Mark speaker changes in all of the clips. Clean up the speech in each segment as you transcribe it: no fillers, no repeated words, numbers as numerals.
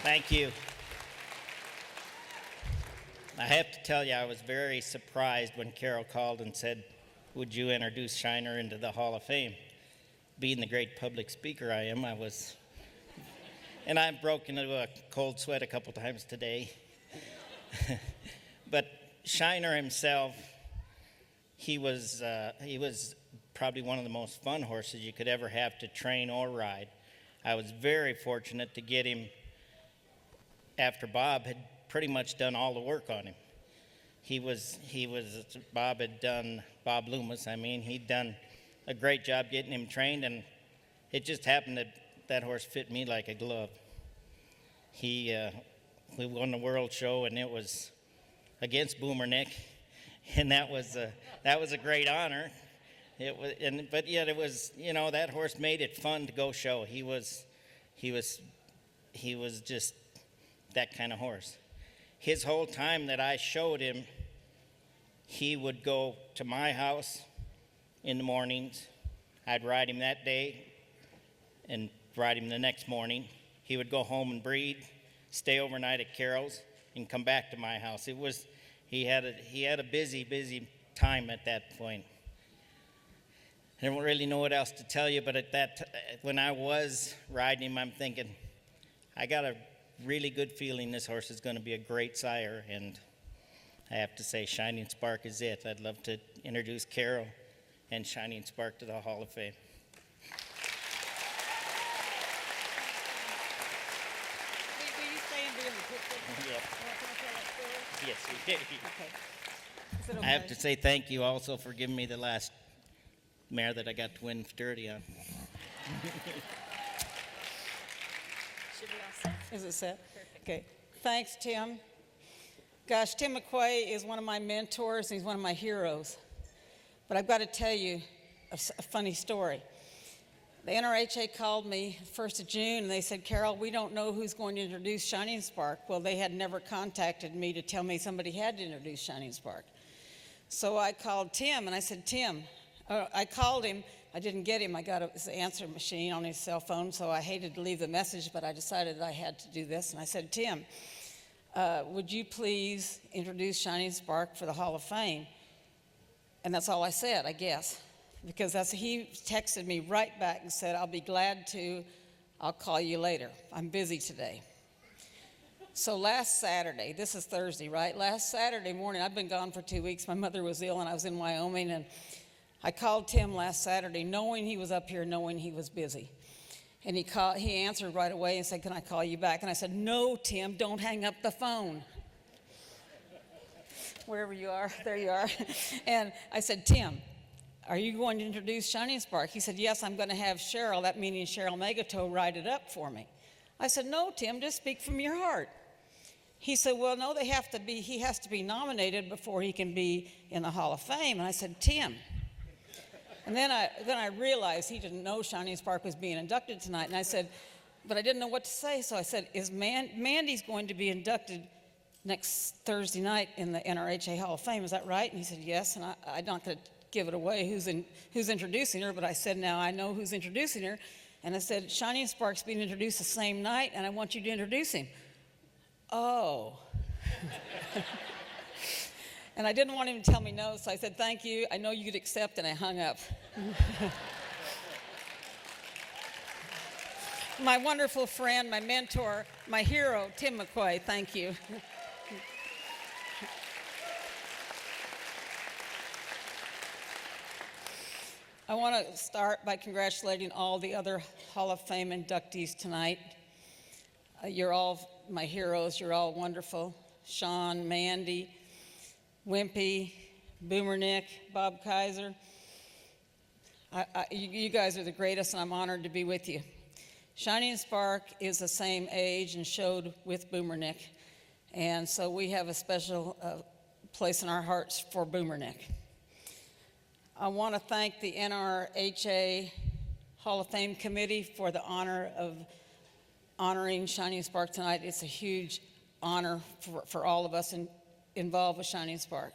Speaker 1: Thank you. I have to tell you, I was very surprised when Carol called and said, would you introduce Shiner into the Hall of Fame? Being the great public speaker I am, and I've broken into a cold sweat a couple times today. But Shiner himself, he was probably one of the most fun horses you could ever have to train or ride. I was very fortunate to get him after Bob had pretty much done all the work on him. Bob Loomis, he'd done a great job getting him trained, and it just happened that horse fit me like a glove. We won the World Show, and it was against Boomer Nick, and that was a great honor. But yet it was, that horse made it fun to go show. He was just that kind of horse. His whole time that I showed him, he would go to my house in the mornings. I'd ride him that day and ride him the next morning. He would go home and breed, stay overnight at Carol's, and come back to my house. He had a busy time at that point. I don't really know what else to tell you, but when I was riding him, I'm thinking, I got a really good feeling this horse is going to be a great sire, and I have to say Shining Spark is it. I'd love to introduce Carol and Shining Spark to the Hall of Fame.
Speaker 2: Will you stay and be in the picture?
Speaker 1: Yeah.
Speaker 2: Can I tell that story?
Speaker 1: Yes, you did.
Speaker 2: Okay. Is it okay?
Speaker 1: I have to say thank you also for giving me the last mare that I got to win Sturdy on.
Speaker 2: Should be all set. Is it set? Perfect. Okay. Thanks, Tim. Gosh, Tim McQuay is one of my mentors. He's one of my heroes. But I've got to tell you a funny story. The NRHA called me the 1st of June, and they said, Carol, we don't know who's going to introduce Shining Spark. Well, they had never contacted me to tell me somebody had to introduce Shining Spark. So I called Tim, and I said, Tim, I called him. I didn't get him. I got his answer machine on his cell phone, so I hated to leave the message, but I decided I had to do this. And I said, Tim, would you please introduce Shining Spark for the Hall of Fame? And that's all I said, I guess, because he texted me right back and said, I'll be glad to. I'll call you later. I'm busy today. So last Saturday, this is Thursday, right? Last Saturday morning, I've been gone for 2 weeks. My mother was ill, and I was in Wyoming, and I called Tim last Saturday, knowing he was up here, knowing he was busy. And he answered right away and said, can I call you back? And I said, no, Tim, don't hang up the phone. Wherever you are, there you are. And I said, Tim, are you going to introduce Shining Spark? He said, yes, I'm going to have Cheryl, that meaning Cheryl Megatoe, write it up for me. I said, no, Tim, just speak from your heart. He said, well, no, he has to be nominated before he can be in the Hall of Fame. And I said, Tim. And then I realized he didn't know Shining Spark was being inducted tonight. And I said, but I didn't know what to say. So I said, Mandy's going to be inducted next Thursday night in the NRHA Hall of Fame. Is that right? And he said, yes. And I'm not going to give it away who's introducing her. But I said, now I know who's introducing her. And I said, Shining Spark's being introduced the same night, and I want you to introduce him. Oh. And I didn't want him to tell me no, so I said, thank you, I know you'd accept, and I hung up. My wonderful friend, my mentor, my hero, Tim McQuay, thank you. I want to start by congratulating all the other Hall of Fame inductees tonight. You're all my heroes, you're all wonderful. Sean, Mandy, Wimpy, Boomer Nick, Bob Kaiser. You guys are the greatest, and I'm honored to be with you. Shining Spark is the same age and showed with Boomer Nick, and so we have a special place in our hearts for Boomer Nick. I want to thank the NRHA Hall of Fame Committee for the honor of honoring Shining Spark tonight. It's a huge honor for all of us involved with Shining Spark.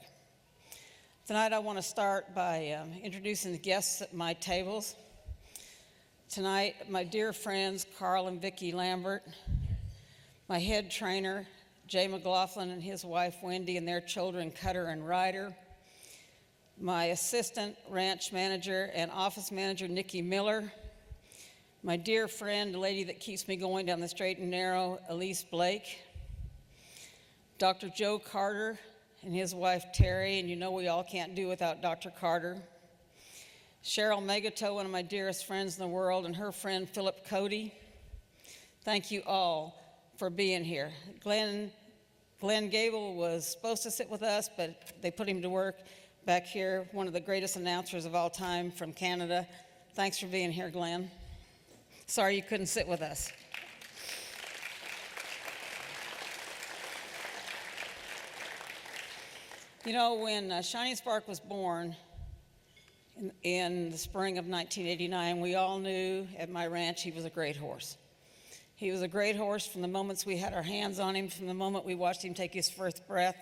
Speaker 2: Tonight I want to start by introducing the guests at my tables. Tonight, my dear friends Carl and Vicki Lambert, my head trainer, Jay McLaughlin, and his wife, Wendy, and their children, Cutter and Ryder, my assistant ranch manager and office manager, Nikki Miller, my dear friend, the lady that keeps me going down the straight and narrow, Elise Blake, Dr. Joe Carter and his wife, Terry, and you know we all can't do without Dr. Carter, Cheryl Megato, one of my dearest friends in the world, and her friend, Philip Cody. Thank you all for being here. Glenn Gable was supposed to sit with us, but they put him to work back here, one of the greatest announcers of all time from Canada. Thanks for being here, Glenn. Sorry you couldn't sit with us. You know, when Shining Spark was born in the spring of 1989, we all knew at my ranch he was a great horse. He was a great horse from the moments we had our hands on him, from the moment we watched him take his first breath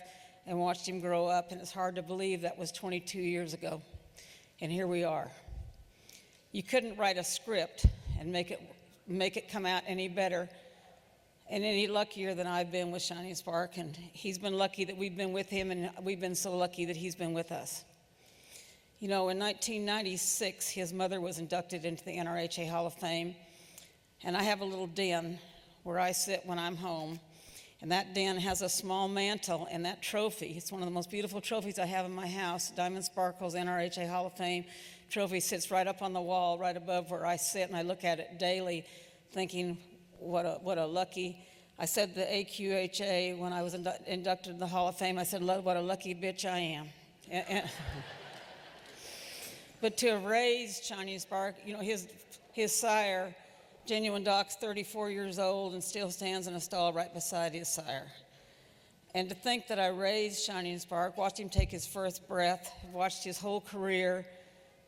Speaker 2: and watched him grow up, and it's hard to believe that was 22 years ago. And here we are. You couldn't write a script and make it come out any better and any luckier than I've been with Shining Spark, and he's been lucky that we've been with him, and we've been so lucky that he's been with us. You know, in 1996, his mother was inducted into the NRHA Hall of Fame, and I have a little den where I sit when I'm home, and that den has a small mantle, and that trophy, it's one of the most beautiful trophies I have in my house, Diamond Sparkle's NRHA Hall of Fame trophy sits right up on the wall, right above where I sit, and I look at it daily, thinking, what a lucky. I said the AQHA when I was inducted in the Hall of Fame, I said, what a lucky bitch I am. But to have raised Shining Spark, you know, his sire, Genuine Doc's 34 years old and still stands in a stall right beside his sire. And to think that I raised Shining Spark, watched him take his first breath, watched his whole career,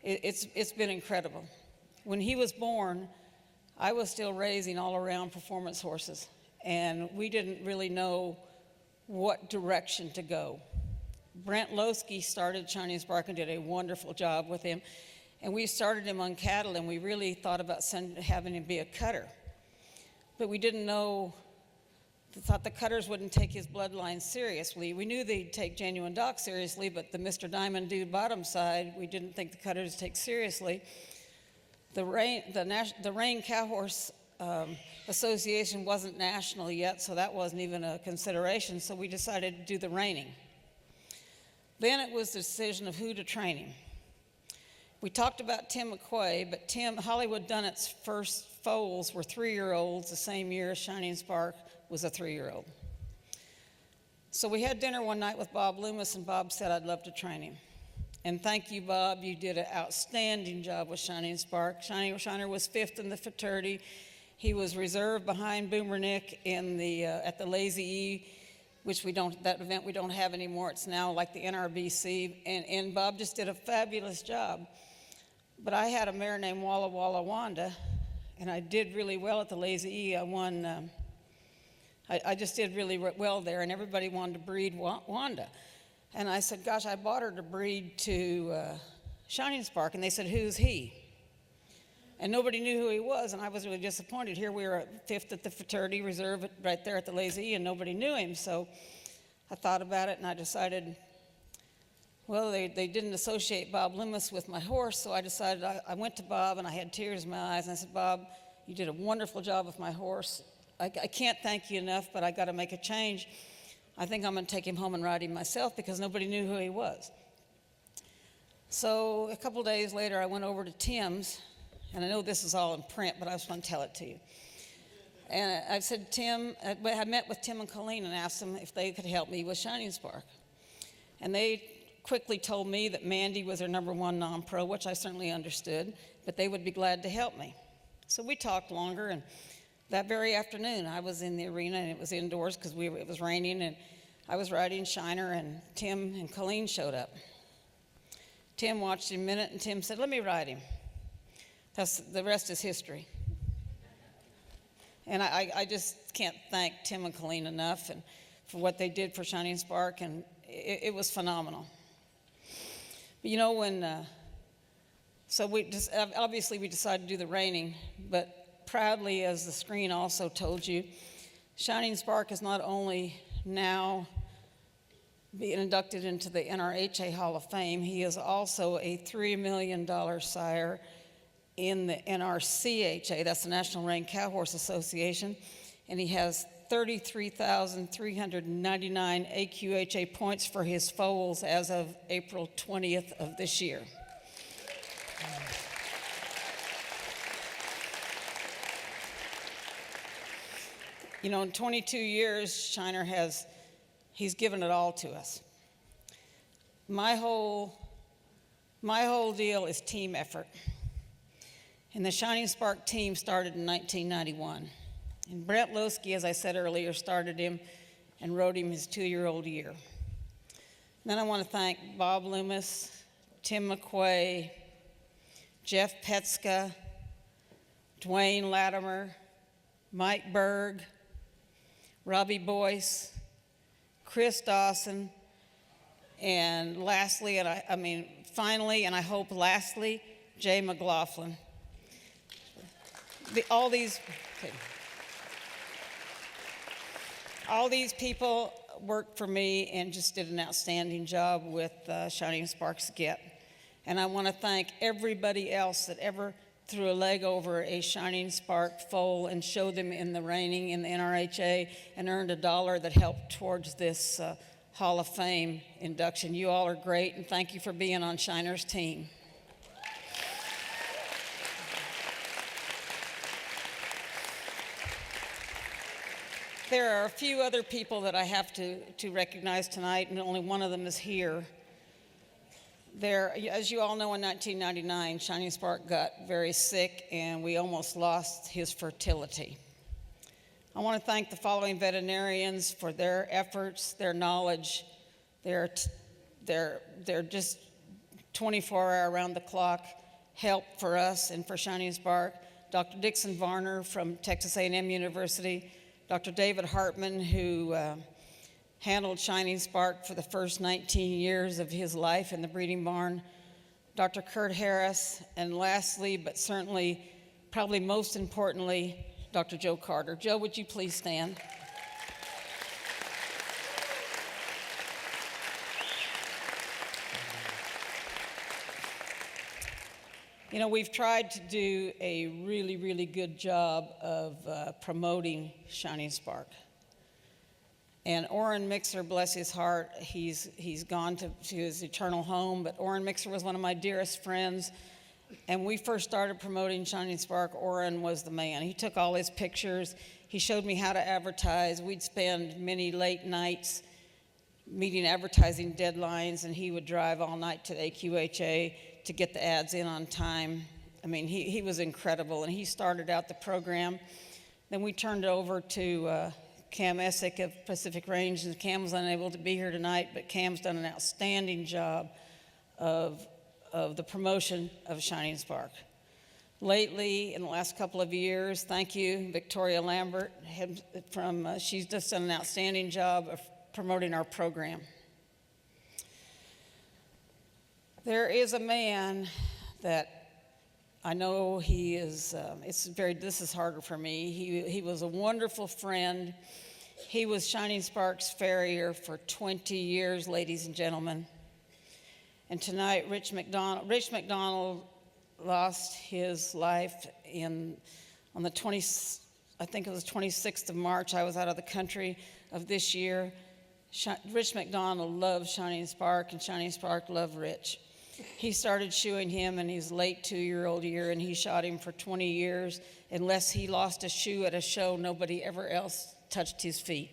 Speaker 2: it's been incredible. When he was born, I was still raising all-around performance horses, and we didn't really know what direction to go. Brent Losky started Shining Spark and did a wonderful job with him, and we started him on cattle, and we really thought about having him be a cutter. But we didn't know, thought the cutters wouldn't take his bloodline seriously. We knew they'd take Genuine Doc seriously, but the Mr. Diamond Dude bottom side, we didn't think the cutters would take seriously. The Rein Cow Horse Association wasn't national yet, so that wasn't even a consideration, so we decided to do the reining. Then it was the decision of who to train him. We talked about Tim McQuay, but Hollywood Dunnett's first foals were 3-year-olds the same year Shining Spark was a 3-year-old. So we had dinner one night with Bob Loomis, and Bob said, I'd love to train him. And thank you, Bob. You did an outstanding job with Shining Spark. Shiner was 5th in the fraternity. He was reserved behind Boomer Nick at the Lazy E, which that event we don't have anymore. It's now like the NRBC, and Bob just did a fabulous job. But I had a mare named Walla Walla Wanda, and I did really well at the Lazy E. I won, I just did really well there, and everybody wanted to breed Wanda. And I said, gosh, I bought her to breed to Shining Spark, and they said, who's he? And nobody knew who he was, and I was really disappointed. Here we were at 5th at the fraternity reserve right there at the Lazy E, and nobody knew him. So I thought about it, and I decided, well, they didn't associate Bob Loomis with my horse, so I decided, I went to Bob, and I had tears in my eyes, and I said, Bob, you did a wonderful job with my horse. I can't thank you enough, but I got to make a change. I think I'm going to take him home and ride him myself because nobody knew who he was. So a couple days later, I went over to Tim's, and I know this is all in print, but I just want to tell it to you. And I said, I met with Tim and Colleen and asked them if they could help me with Shining Spark. And they quickly told me that Mandy was their #1 non-pro, which I certainly understood, but they would be glad to help me. So we talked longer, and that very afternoon, I was in the arena, and it was indoors because it was raining, and I was riding Shiner, and Tim and Colleen showed up. Tim watched him a minute, and Tim said, let me ride him. The rest is history. And I just can't thank Tim and Colleen enough and for what they did for Shining Spark, and it was phenomenal. But you know, obviously we decided to do the reining, but proudly, as the screen also told you, Shining Spark is not only now being inducted into the NRHA Hall of Fame, he is also a $3 million sire in the NRCHA, that's the National Rank Cow Horse Association, and he has 33,399 AQHA points for his foals as of April 20th of this year. You know, in 22 years, Shiner he's given it all to us. My whole deal is team effort. And the Shining Spark team started in 1991. And Brent Losky, as I said earlier, started him and rode him his 2-year-old year. Then I want to thank Bob Loomis, Tim McQuay, Jeff Petska, Dwayne Latimer, Mike Berg, Robbie Boyce, Chris Dawson, and lastly, finally, and I hope lastly, Jay McLaughlin. All these people worked for me and just did an outstanding job with Shining Sparks Get. And I want to thank everybody else that ever threw a leg over a Shining Spark foal and showed them in the reining in the NRHA and earned $1 that helped towards this Hall of Fame induction. You all are great, and thank you for being on Shiner's team. There are a few other people that I have to recognize tonight, and only one of them is here. As you all know, in 1999, Shining Spark got very sick, and we almost lost his fertility. I want to thank the following veterinarians for their efforts, their knowledge. They're just 24-hour around-the-clock help for us and for Shining Spark. Dr. Dixon Varner from Texas A&M University, Dr. David Hartman, who handled Shining Spark for the first 19 years of his life in the breeding barn, Dr. Kurt Harris, and lastly, but certainly, probably most importantly, Dr. Joe Carter. Joe, would you please stand? You know, we've tried to do a really, really good job of promoting Shining Spark. And Orrin Mixer, bless his heart, he's gone to his eternal home, but Orrin Mixer was one of my dearest friends. And we first started promoting Shining Spark, Orrin was the man. He took all his pictures. He showed me how to advertise. We'd spend many late nights meeting advertising deadlines, and he would drive all night to AQHA to get the ads in on time. I mean, he was incredible, and he started out the program. Then we turned it over to Cam Essick of Pacific Range, and Cam was unable to be here tonight, but Cam's done an outstanding job of the promotion of Shining Spark. Lately, in the last couple of years, thank you, Victoria Lambert, she's just done an outstanding job of promoting our program. There is a man that I know he is, this is harder for me. He was a wonderful friend. He was Shining Spark's farrier for 20 years, ladies and gentlemen. And tonight, Rich McDonald lost his life on the 26th of March. I was out of the country of this year. Rich McDonald loved Shining Spark, and Shining Spark loved Rich. He started shoeing him in his late 2-year-old year, and he shot him for 20 years. Unless he lost a shoe at a show, nobody ever else touched his feet.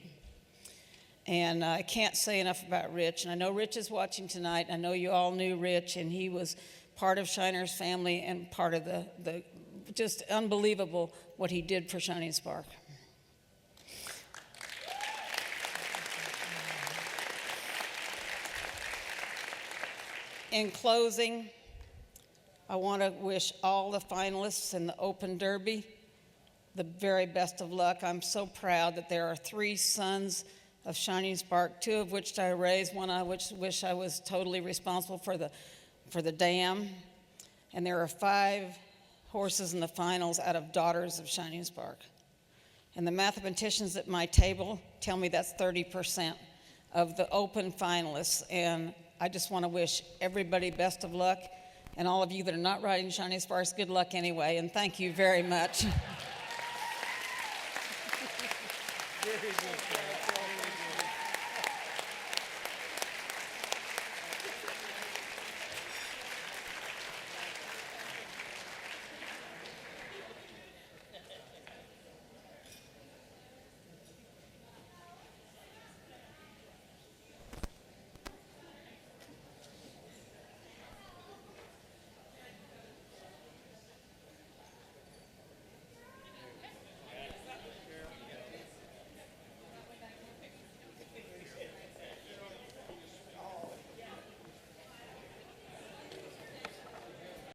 Speaker 2: And I can't say enough about Rich. And I know Rich is watching tonight. I know you all knew Rich, and he was part of Shiner's family and part of the just unbelievable what he did for Shining Spark. In closing, I want to wish all the finalists in the Open Derby the very best of luck. I'm so proud that there are 3 sons of Shining Spark, 2 of which I raised, one I wish I was totally responsible for the dam. And there are 5 horses in the finals out of daughters of Shining Spark. And the mathematicians at my table tell me that's 30% of the open finalists. And I just want to wish everybody best of luck, and all of you that are not riding Shiny Sparks, good luck anyway, and thank you very much.
Speaker 3: Very good.